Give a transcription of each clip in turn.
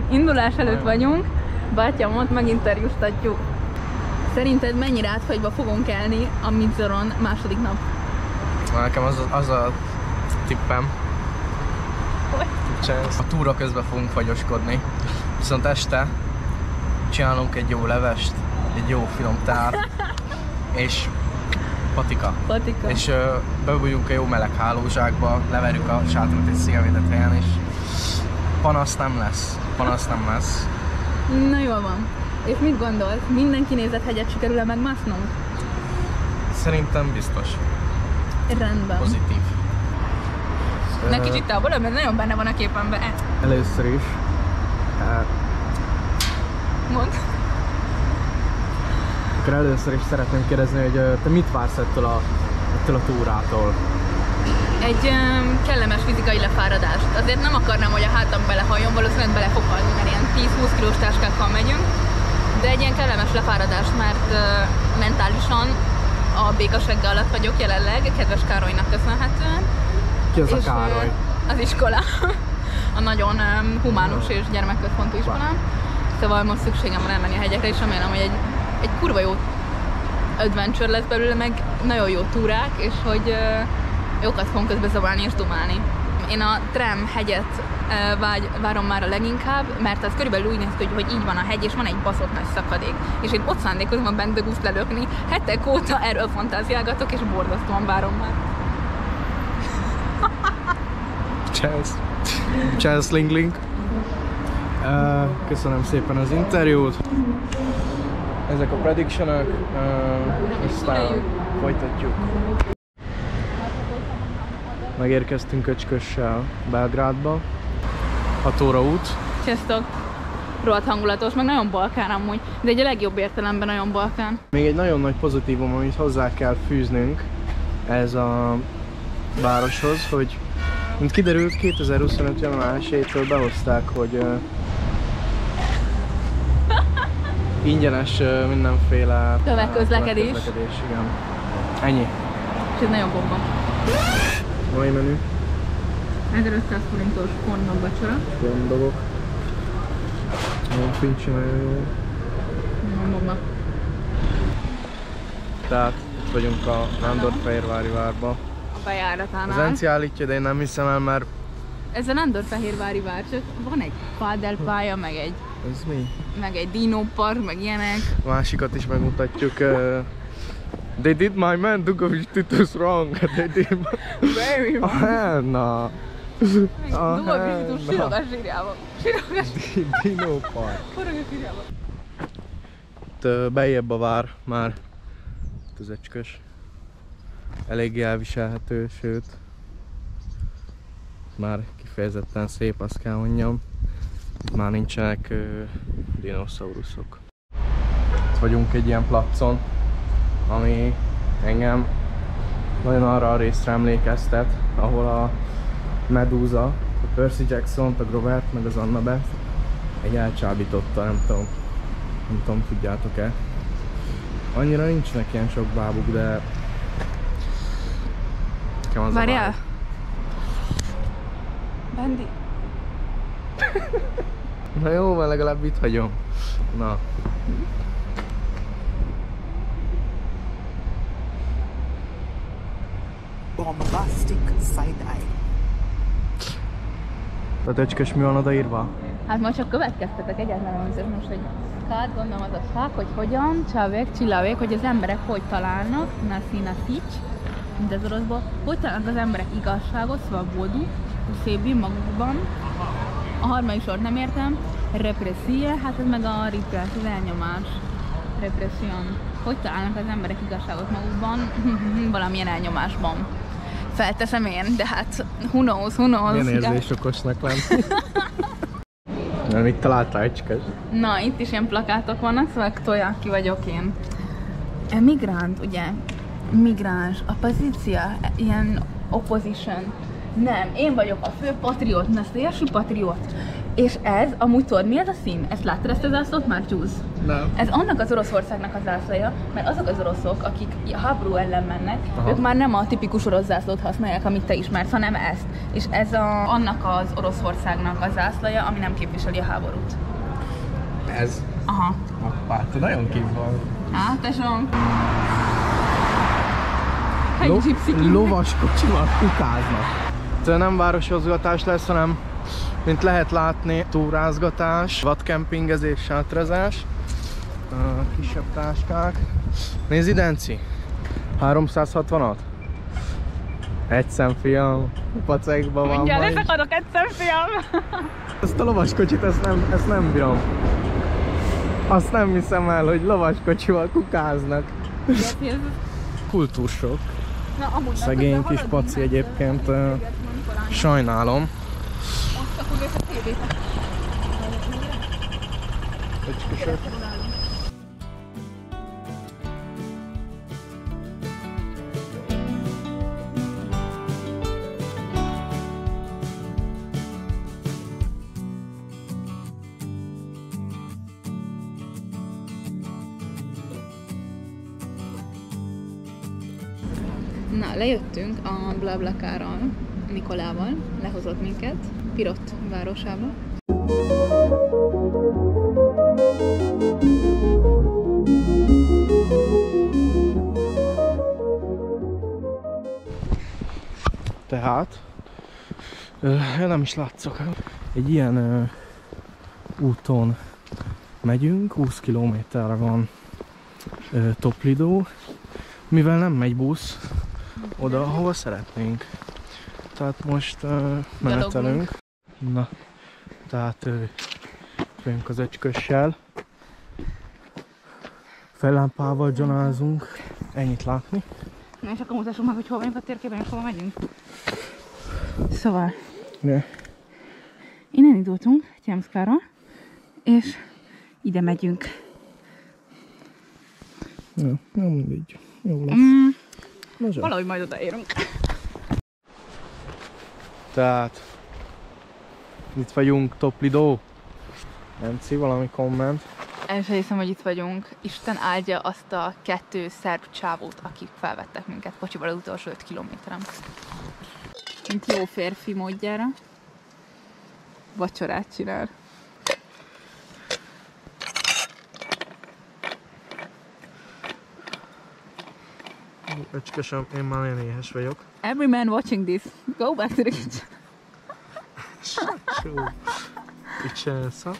Indulás előtt vagyunk, bátyámot meginterjúztatjuk. Szerinted mennyire átfagyva fogunk elni a Midsoron második nap? Nekem az a tippem. A túra közben fogunk fagyoskodni. Viszont este csinálunk egy jó levest, egy jó finom tár, és patika. És bebújjunk a jó meleg hálózsákba, leverjük a sátratot egy szélvédett helyen, és panasz nem lesz. Na jól van. És mit gondolsz? Minden kinézett hegyet sikerül-e megmásznunk? Szerintem biztos. Rendben. Pozitív. Ne kicsit távolabb, mert nagyon benne van a képemben. Először is. Mondd. Akkor először is szeretném kérdezni, hogy te mit vársz ettől a túrától? Egy kellemes fizikai lefáradást. Azért nem akarnám, hogy a hátam belehajjon, valószínűleg bele fog halni, mert ilyen 10-20 kilós táskákkal megyünk. De egy ilyen kellemes lefáradást, mert mentálisan a békasegge alatt vagyok jelenleg, kedves Károlynak köszönhetően. Ki az a Károly? Az iskola. A nagyon humánus és gyermekközpontú iskola. Szóval most szükségem van elmenni a hegyekre, és remélem, hogy egy kurva jó adventure lesz belőle, meg nagyon jó túrák, és hogy jókat fogunk közben zabálni és dumálni. Én a Trem hegyet várom már a leginkább, mert az körülbelül úgy néz ki, hogy így van a hegy, és van egy baszott nagy szakadék. És én ott szándékozom a bendegúzt lelökni, hetek óta erről fantáziálgatok, és borzasztóan várom már. Ciao, Slingling. Köszönöm szépen az interjút. Ezek a predictionok, aztán folytatjuk. Megérkeztünk Öcskössel Belgrádba. 6 óra út. Sziasztok! Rohadt hangulatos, meg nagyon Balkán amúgy, de egy a legjobb értelemben nagyon Balkán. Még egy nagyon nagy pozitívum, amit hozzá kell fűznünk ez a városhoz, hogy mint kiderült, 2025. január 1-től behozták, hogy ingyenes mindenféle tömegközlekedés. Igen. Ennyi. És ez nagyon bomba. Mai menü. 1500 forintos kornon vacsora. Gondogok. A fincsi nagyon jó. Nagyon bomba. Tehát itt vagyunk a Nándorfehérvári várba. A bejáratánál. Az Enci állítja, de én nem hiszem el, mert... Ez a Nándorfehérvári vár, csak van egy pádelpálya, meg egy... Ez mi? Meg egy dinópark, meg ilyenek. A másikat is megmutatjuk. They did my man Dugovic Titus wrong. They did Very wrong. A henna. Dugovic Titus sírogás zsírjába. Dino Park. Forog a zsírjába. Itt bejjebb a vár már. Itt az Öcskös. Eléggé elviselhető, sőt. Már kifejezetten szép, azt kell mondjam. Itt már nincsenek dinoszauruszok. Itt vagyunk egy ilyen placon, ami engem nagyon arra a részre emlékeztet, ahol a Medusa, a Percy Jackson, a Grovert, meg az Annabeth egy elcsábította, nem tudom, tudjátok-e. Annyira nincsenek ilyen sok bábuk, de... Várjál! Bandi! Na jó, mert legalább itt hagyom. Na. Bombastic side-eye. Tehát Öcskös, mi van odaírva? Hát most csak következtetek egyáltalán azért most, hogy hát gondolom az a szák, hogy hogyan, csávek, csillavek, hogy az emberek hogy találnak, na fics, mint az oroszból, hogy találnak az emberek igazságot, szvabodu, szébi magukban. A harmadik sort nem értem, repressia, hát ez meg a repress, az elnyomás, repression. Hogy találnak az emberek igazságot magukban, valamilyen elnyomásban. Felteszem én, de hát who knows. Milyen érzés okosnak lenni. Na, mit találtál Öcskös? Na, itt is ilyen plakátok vannak, szóval tolják ki vagyok én. Emigrant, ugye? Migráns, opozícia, ilyen opposition. Nem, én vagyok a fő patriot, na szélső patriot. És ez, amúgy tudod, mi ez a szín? Ezt láttad, ezt a zászlót már, Juice? Nem. Ez annak az Oroszországnak a zászlaja, mert azok az oroszok, akik a háború ellen mennek, Aha. ők már nem a tipikus orosz zászlót használják, amit te ismersz, hanem ezt. És ez annak az Oroszországnak a zászlaja, ami nem képviseli a háborút. Ez? Aha. Hoppá, te nagyon kép van. Hát, tesóm. Egy gypsy king. Lovas kocsival kukáznak. Ez nem városozgatás lesz, hanem mint lehet látni, túrázgatás, vadkempingezés, sátrezás, kisebb táskák. Nézd, Denci! 360-at? Egy szemfiam, pacekban van. Mindjárt leszakadok egy szemfiam! Ezt a lovaskocsit, ezt nem bírom. Azt nem hiszem el, hogy lovaskocsival kukáznak. Kultúrsok. Szegény kis paci egyébként. Sajnálom. Na, lejöttünk a BlaBlaCar-ral, Nikolával, lehozott minket Pirot városába. Tehát, nem is látszok. Egy ilyen úton megyünk, 20 kilométerre van Toplido, mivel nem megy busz oda, ahova szeretnénk. Tehát most menetelünk. Na, tehát jövünk az öcskössel. Fellámpával dzsonázunk. Ennyit látni. Na és akkor mutassuk meg, hogy hol vagyunk a térképen és hova megyünk. Szóval, Ne. innen indultunk Tyemszkáról, és ide megyünk. Ja, nem mindegy. Jó lesz. Valahogy majd odaérünk. Tehát itt vagyunk, Toplido. Nenci, valami komment. El sem hiszem, hogy itt vagyunk. Isten áldja azt a 2 szerb csávót, akik felvettek minket kocsival az utolsó 5 kilométeren. Mint jó férfi módjára. Vacsorát csinál. Öcskösöm, én már nagyon éhes vagyok. Every man watching this, go back to the kitchen. Sure. Vicenza.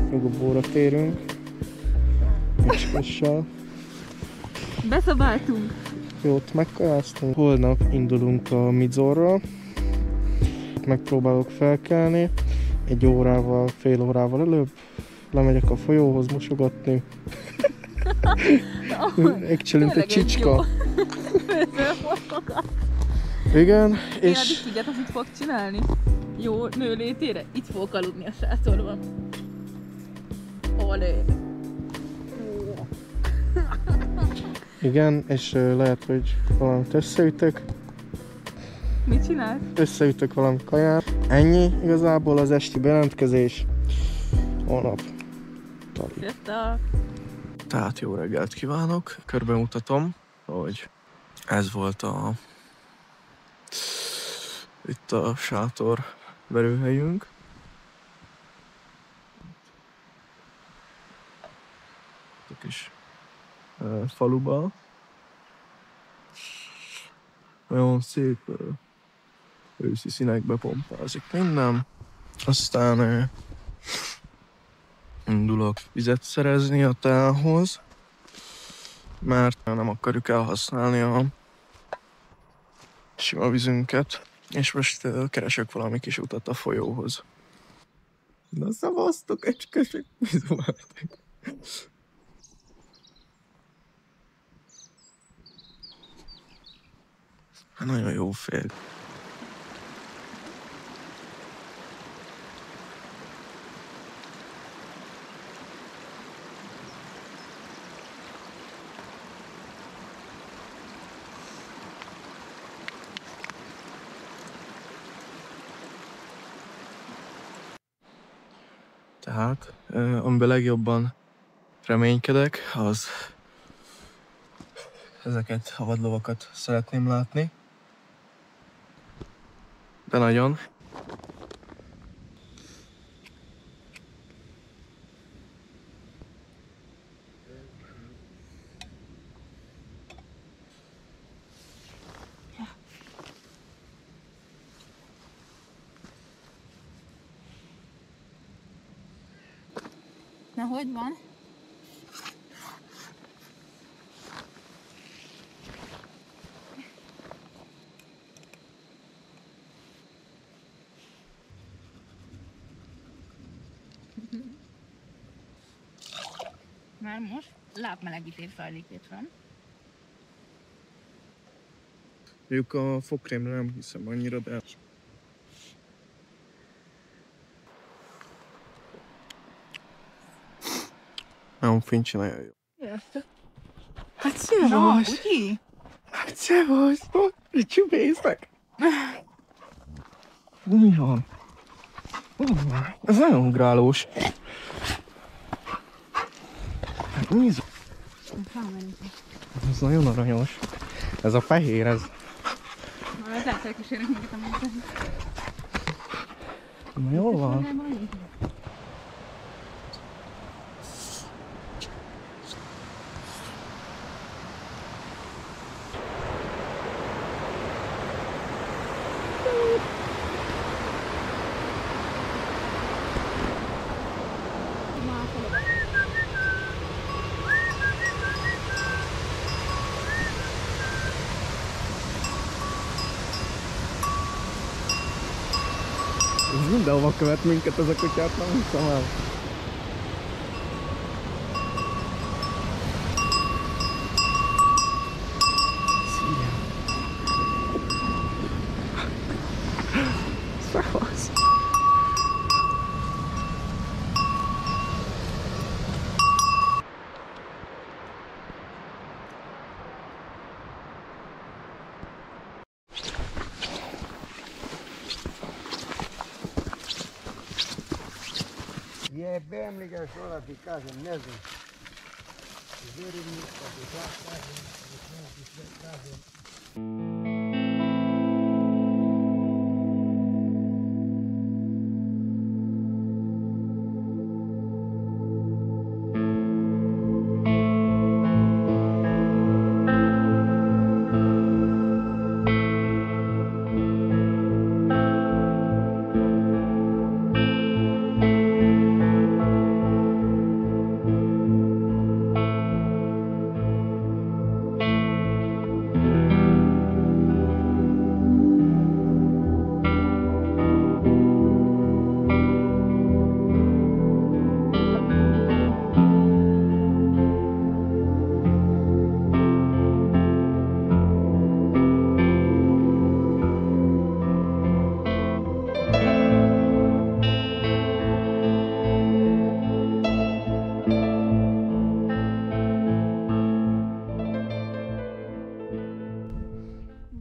Rugóbóra térünk. Öcskössel. Beszabáltunk. Jót megkajáztunk. Holnap indulunk a Mizorra. Megpróbálok felkelni. 1 órával, fél órával előbb. Lemegyek a folyóhoz mosogatni. Megcsinálunk egy csicska. Igen, És... és... Addig tudjátok, mit fog csinálni? Jó nő létére? Itt fogok aludni a sátorban. Olé! Igen, és lehet, hogy valamit összeütök. Mit csinálsz? Összeütök valami kaját. Ennyi igazából az esti bejelentkezés. Holnap. Sziasztok! Tehát jó reggelt kívánok. Körbemutatom, hogy ez volt itt a sátor verőhelyünk. A kis faluba. Nagyon szép őszi színekbe pompázik minden. Aztán indulok vizet szerezni a teához, mert nem akarjuk elhasználni a sima vízünket, és most keresek valami kis utat a folyóhoz. Na szavaztok, öcskösök, bizonyáltak. Nagyon jó fél. Tehát, amiben legjobban reménykedek, az ezeket a vadlovakat szeretném látni. De nagyon. Na, hogy van? Már most lábmelegítés zajlik itt van. Mondjuk a fogkrémre nem hiszem annyira, de... Nagyon fincsi, nagyon jó. Sziasztok! Hát szevasz! Uti? Hát szevasz! Mit csubészek? Mi van? Ez nagyon ugrálós. Mi ez? Ez nagyon aranyos. Ez a fehér, ez... Ez lehet, hogy kísérünk minket a munkát. Na jól van. Ez mindenhova követ minket ez a kutyát, nem hiszem el. Szia! Szevasz! Jebem liga fora de casa mesmo. Verem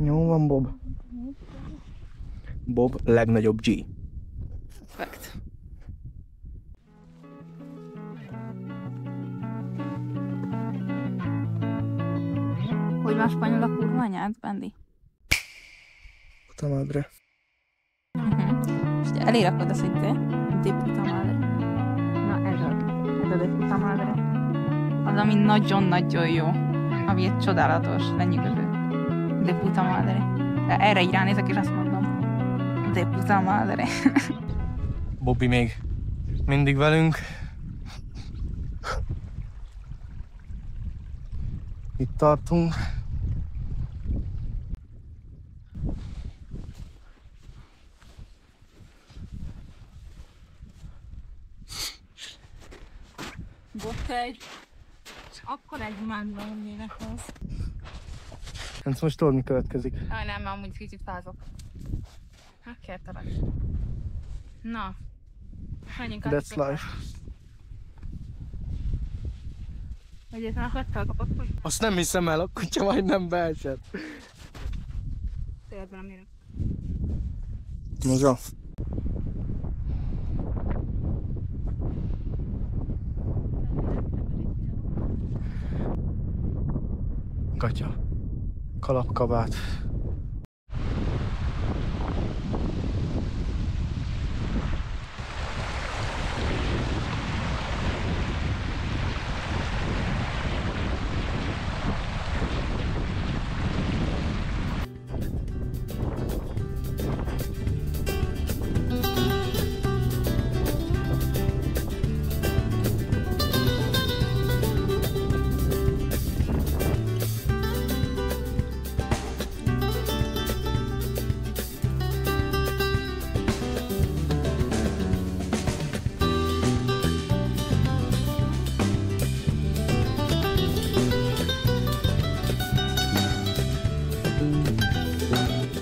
Jó van, Bob. Bob legnagyobb G. Perfekt. Hogy van spanyol a kurva anyád, Bendi? Puta madre. És te elérakod azt, hogy de puta madre. Na ez a de puta madre. Az, ami nagyon-nagyon jó. Ami egy csodálatos, lenyűgöző. De puta madre. Erre így ránézek és azt mondom. De puta madre. Bobby még mindig velünk. Itt tartunk. Bot egy. Akkor egy mágva lennének az. Hát most tudod, mi következik. Nem, mert amúgy kicsit fázok. Hát kértelek. Na. Menjünk át. That's life. Egyébként akadtál kapott? Azt nem hiszem el, a kutya majdnem beesett. Tényleg nem érek. Maga. Katya. Kalapkabát.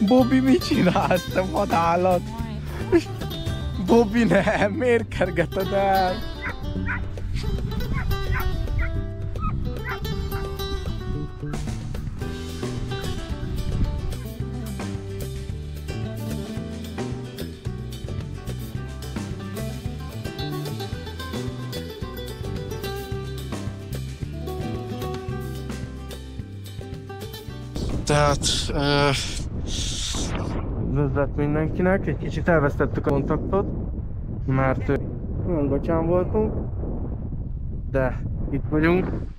Bobby, mit csinálsz, te vadállat? Bobby, nem! Miért kergeted el? Tehát üdvözlet mindenkinek, egy kicsit elvesztettük a kontaktot, mert olyan gatyán voltunk, de itt vagyunk.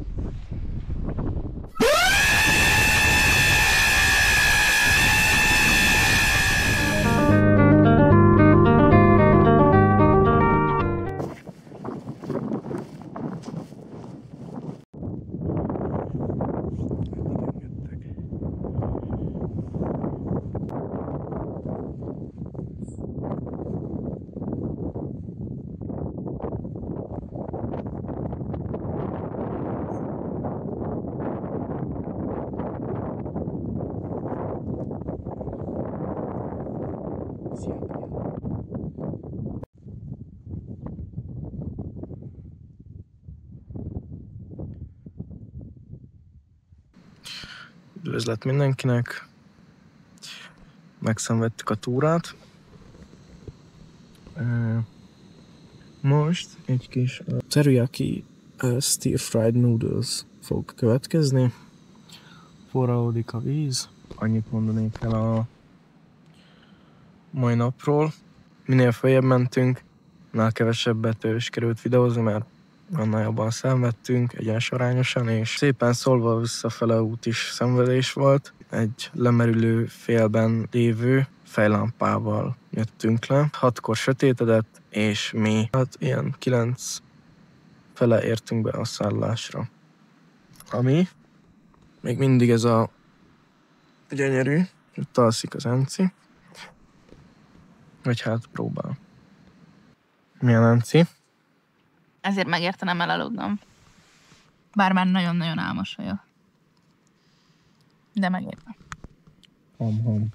Üdvözlet mindenkinek! Megszenvedtük a túrát. Most egy kis teriyaki stir fried noodles fog következni. Forralódik a víz. Annyit mondanék el a mai napról. Minél feljebb mentünk, annál kevesebbet sikerült videózni, mert annál jobban szenvedtünk, egyensorányosan, és szépen szólva visszafele út is szenvedés volt. Egy lemerülő félben lévő fejlámpával jöttünk le. 6-kor sötétedett, és mi hát ilyen 9 fele értünk be a szállásra. Ami még mindig ez a gyönyörű, ott alszik az Enci. Vagy hát próbál. Milyen Enci? Ezért megérte nem elaludnom. Bár már nagyon-nagyon álmos vagyok. De megérte. Hom-hom.